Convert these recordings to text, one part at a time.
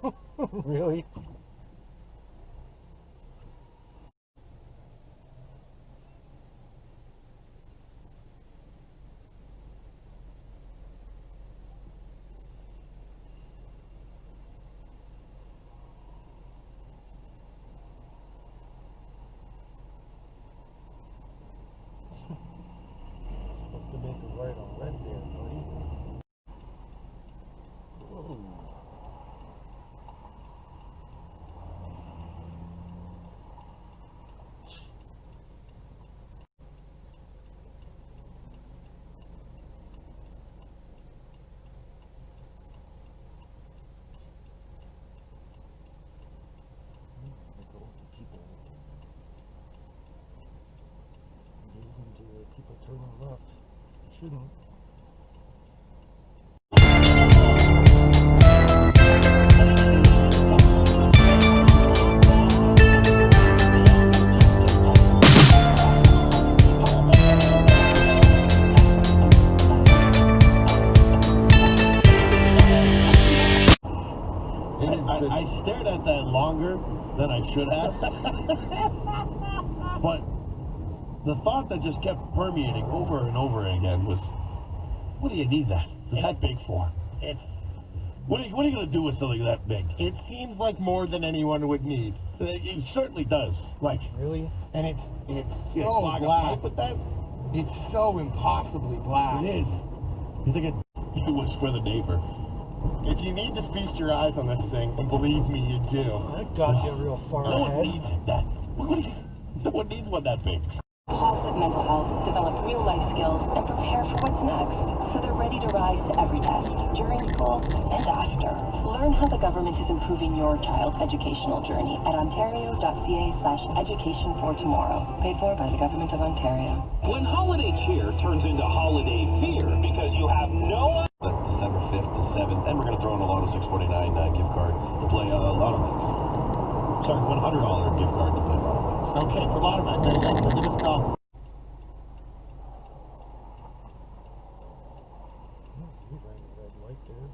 Really? Supposed to make a right on red there, buddy. Whoa. People turning left. Shouldn't. I stared at that longer than I should have. But the thought that just kept permeating over and over again was, what do you need that big for? What are you going to do with something that big? It seems like more than anyone would need. It certainly does. Like, really? And it's so clog a black. pipe with that? It's so impossibly black. It is. You think it was for the neighbor? If you need to feast your eyes on this thing, and believe me, you do. That got you real far No ahead. one needs that. No one needs one that big. Positive mental health, develop real-life skills, and prepare for what's next, so they're ready to rise to every test, during school and after. Learn how the government is improving your child's educational journey at ontario.ca/education-for-tomorrow. Paid for by the Government of Ontario. When holiday cheer turns into holiday fear because you have no... December 5th to 7th, and we're going to throw in a Lotto 649 gift card to play Lotto Max. Sorry, $100 gift card to play Lotto Max. Okay, for Lotto Max, there you go. So give us a call. You ran the red light there.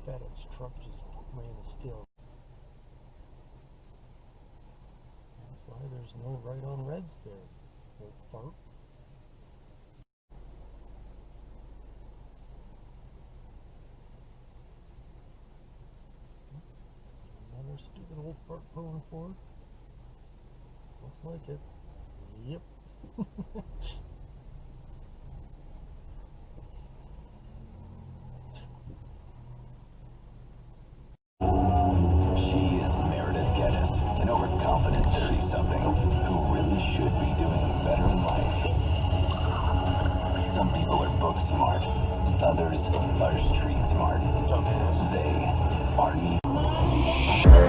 FedEx truck just ran still. That's why there's no right on reds there. Old fart. Another stupid old fart going forward. Looks like it. Yep. An overconfident 30-something who really should be doing better in life. smart. Others are street smart. They are